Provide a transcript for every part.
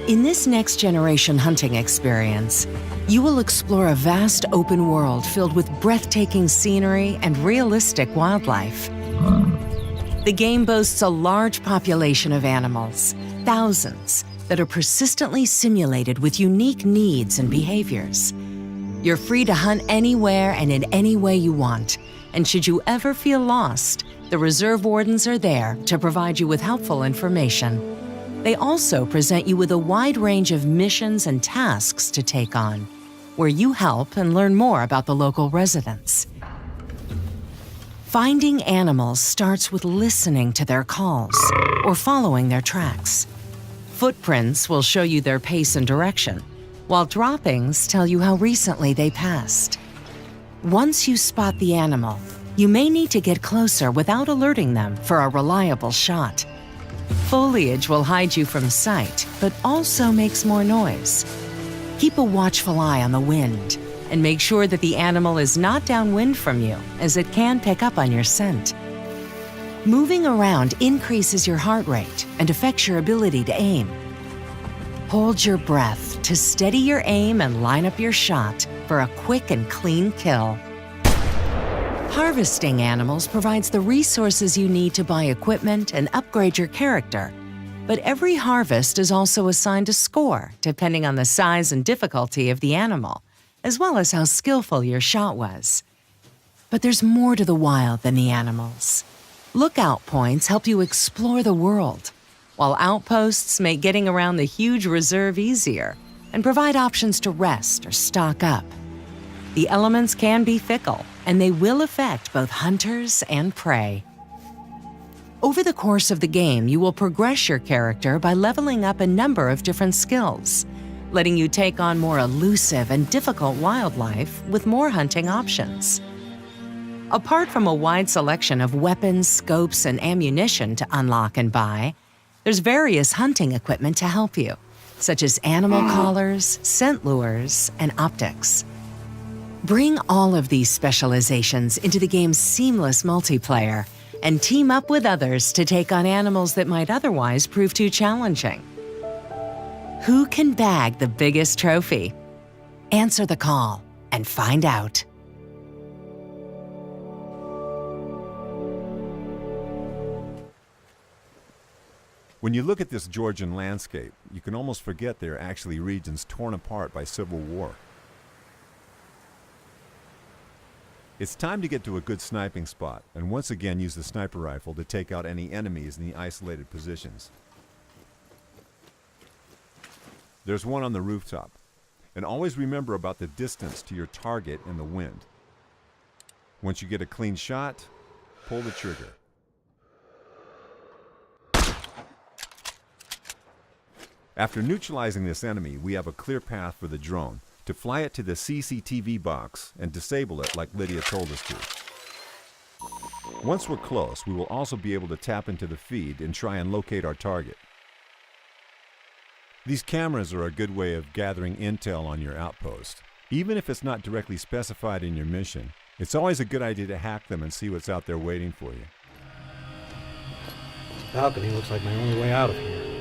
In this next-generation hunting experience, you will explore a vast open world filled with breathtaking scenery and realistic wildlife. The game boasts a large population of animals, thousands, that are persistently simulated with unique needs and behaviors. You're free to hunt anywhere and in any way you want, and should you ever feel lost, the reserve wardens are there to provide you with helpful information. They also present you with a wide range of missions and tasks to take on, where you help and learn more about the local residents. Finding animals starts with listening to their calls or following their tracks. Footprints will show you their pace and direction, while droppings tell you how recently they passed. Once you spot the animal, you may need to get closer without alerting them for a reliable shot. Foliage will hide you from sight, but also makes more noise. Keep a watchful eye on the wind, and make sure that the animal is not downwind from you, as it can pick up on your scent. Moving around increases your heart rate and affects your ability to aim. Hold your breath to steady your aim and line up your shot for a quick and clean kill. Harvesting animals provides the resources you need to buy equipment and upgrade your character. But every harvest is also assigned a score depending on the size and difficulty of the animal, as well as how skillful your shot was. But there's more to the wild than the animals. Lookout points help you explore the world, while outposts make getting around the huge reserve easier and provide options to rest or stock up. The elements can be fickle, and they will affect both hunters and prey. Over the course of the game, you will progress your character by leveling up a number of different skills, letting you take on more elusive and difficult wildlife with more hunting options. Apart from a wide selection of weapons, scopes, and ammunition to unlock and buy, there's various hunting equipment to help you, such as animal collars, scent lures, and optics. Bring all of these specializations into the game's seamless multiplayer and team up with others to take on animals that might otherwise prove too challenging. Who can bag the biggest trophy? Answer the call and find out. When you look at this Georgian landscape, you can almost forget they are actually regions torn apart by civil war. It's time to get to a good sniping spot and once again use the sniper rifle to take out any enemies in the isolated positions. There's one on the rooftop, and always remember about the distance to your target in the wind. Once you get a clean shot, pull the trigger. After neutralizing this enemy, we have a clear path for the drone to fly it to the CCTV box and disable it like Lydia told us to. Once we're close, we will also be able to tap into the feed and try and locate our target. These cameras are a good way of gathering intel on your outpost. Even if it's not directly specified in your mission, it's always a good idea to hack them and see what's out there waiting for you. Balcony looks like my only way out of here.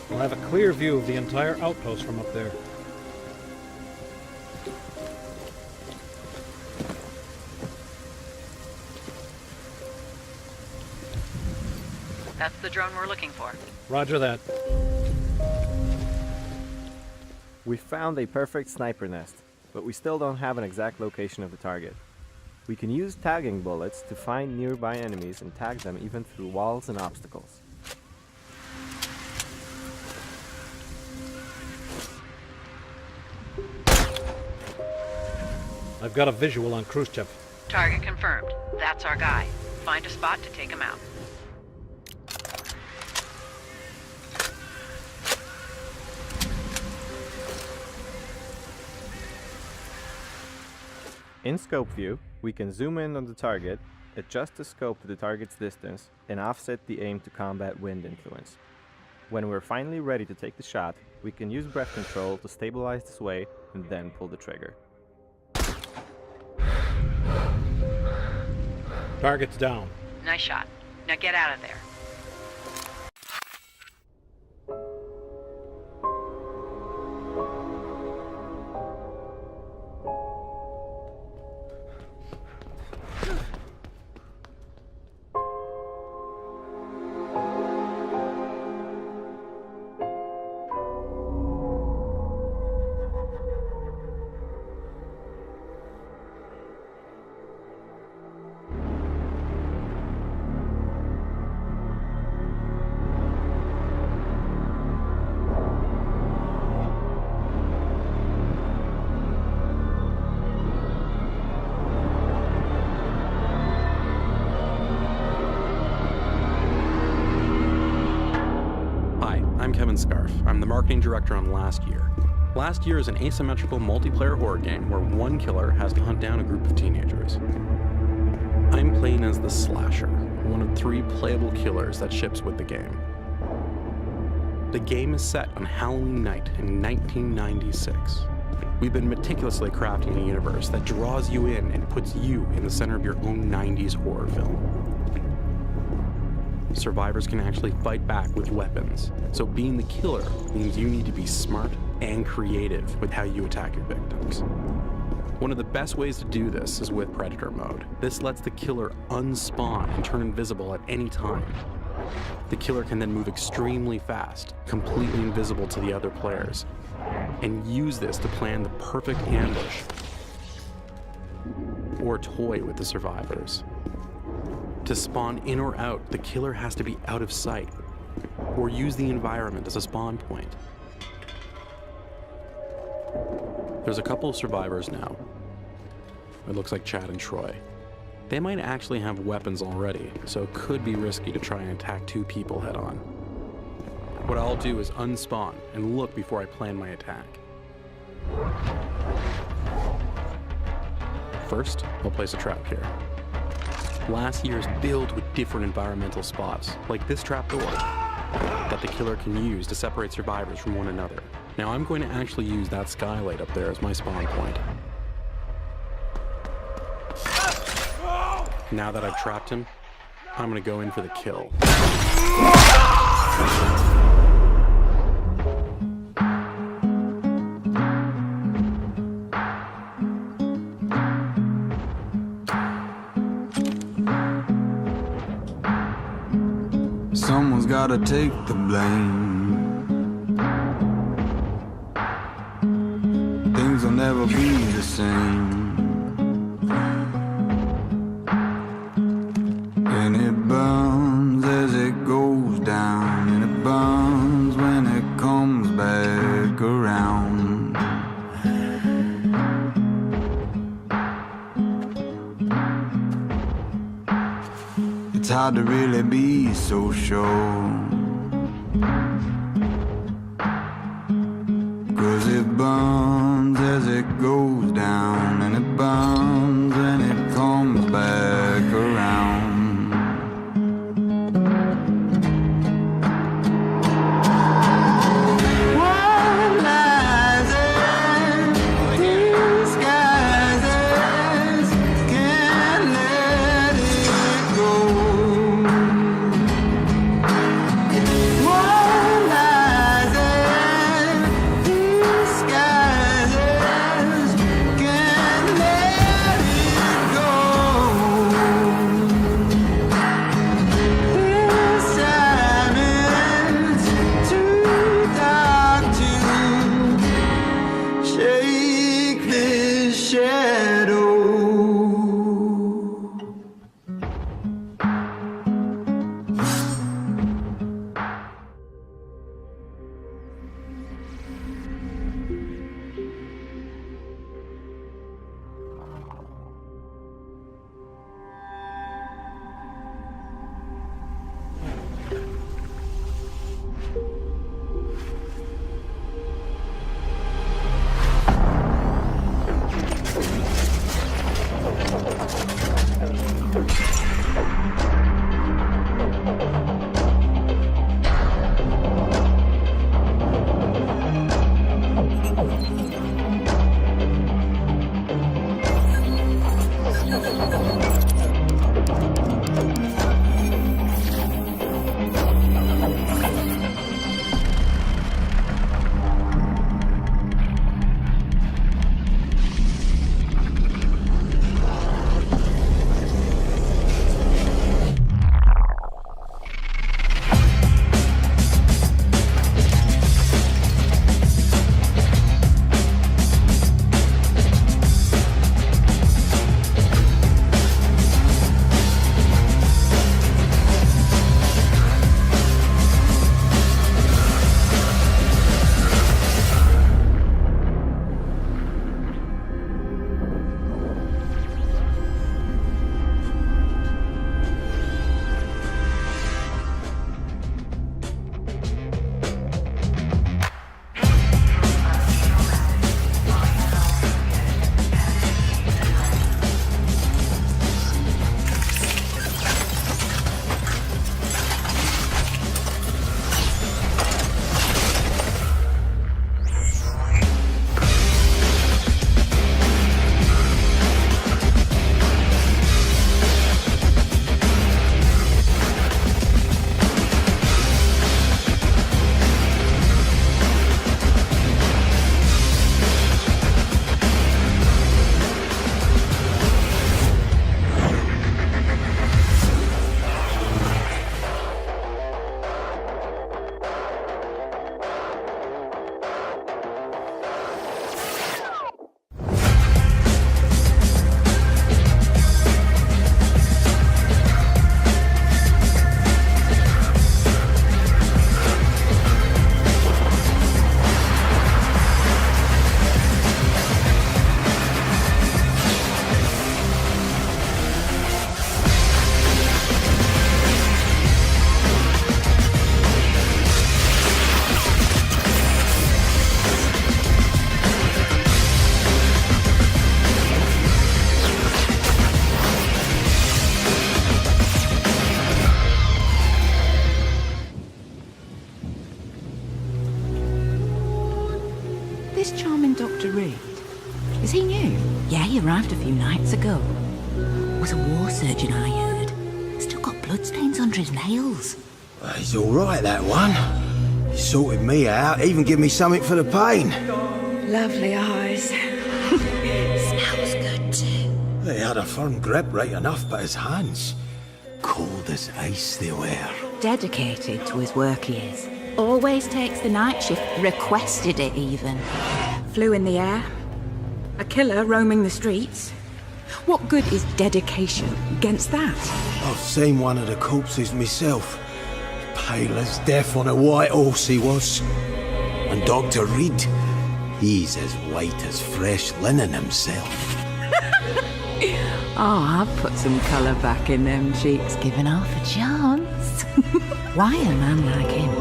We'll have a clear view of the entire outpost from up there. That's the drone we're looking for. Roger that. We found a perfect sniper nest, but we still don't have an exact location of the target. We can use tagging bullets to find nearby enemies and tag them even through walls and obstacles. I've got a visual on Khrushchev. Target confirmed. That's our guy. Find a spot to take him out. In scope view, We can zoom in on the target, adjust the scope to the target's distance, and offset the aim to combat wind influence. When we're finally ready to take the shot, we can use breath control to stabilize the sway and then pull the trigger. Target's down. Nice shot. Now get out of there. I'm the marketing director on Last Year. Last Year is an asymmetrical multiplayer horror game where one killer has to hunt down a group of teenagers. I'm playing as the Slasher, one of 3 playable killers that ships with the game. The game is set on Halloween night in 1996. We've been meticulously crafting a universe that draws you in and puts you in the center of your own 90s horror film. Survivors can actually fight back with weapons, so being the killer means you need to be smart and creative with how you attack your victims. One of the best ways to do this is with Predator mode. This lets the killer unspawn and turn invisible at any time. The killer can then move extremely fast, completely invisible to the other players, and use this to plan the perfect ambush or toy with the survivors. To spawn in or out, the killer has to be out of sight, or use the environment as a spawn point. There's a couple of survivors now. It looks like Chad and Troy. They might actually have weapons already, so it could be risky to try and attack 2 people head on. What I'll do is unspawn and look before I plan my attack. First, I'll place a trap here. Last Year is filled with different environmental spots, like this trapdoor, that the killer can use to separate survivors from one another. Now I'm going to actually use that skylight up there as my spawn point. Now that I've trapped him, I'm going to go in for the kill. Someone's gotta take the blame. Things will never be the same. And it burns as it goes down, and it burns when it comes back around. It's hard to really be so sure, 'cause it burns as it goes down, and it burns when it comes back around. What lies in disguises can't let it go. What lies in disguises can't let arrived a few nights ago. Was a war surgeon, I heard. Still got bloodstains under his nails. Well, he's all right, that one. He sorted me out, even give me something for the pain. Lovely eyes. Smells good too. He had a firm grip right enough, but his hands, cold as ice they were. Dedicated to his work he is. Always takes the night shift. Requested it even. Flew in the air. A killer roaming the streets. What good is dedication against that? I've seen one of the corpses myself. Pale as death on a white horse he was. And Dr. Reed, he's as white as fresh linen himself. Oh, I've put some colour back in them cheeks, given half a chance. Why a man like him,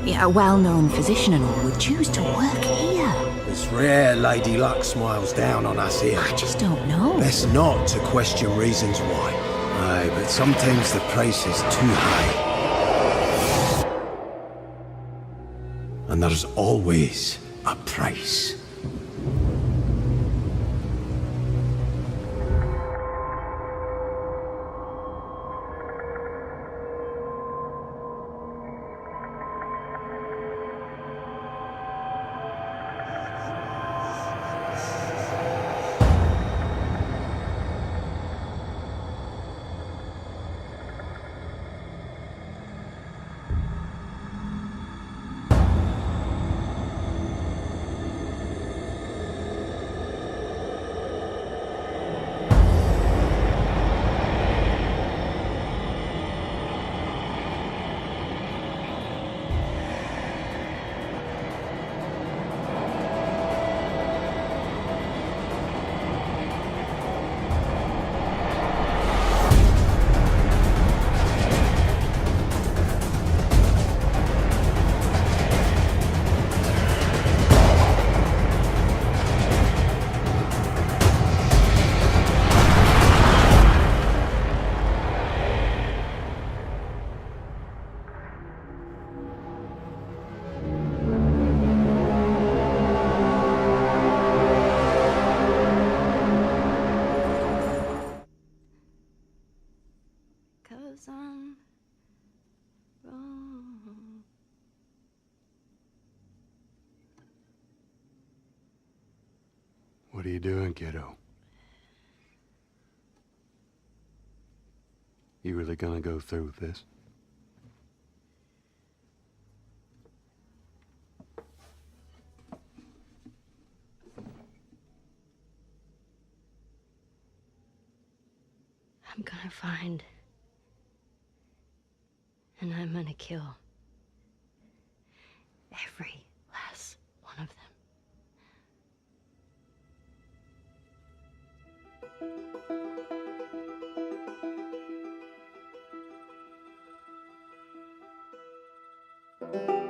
yeah, a well-known physician and all, would choose to work here? It's rare Lady Luck smiles down on us here. I just don't know. Best not to question reasons why. Aye, but sometimes the price is too high. And there's always a price. What are you doing, kiddo? You really gonna go through with this? I'm gonna find, and I'm gonna kill every last one of them. Thank you.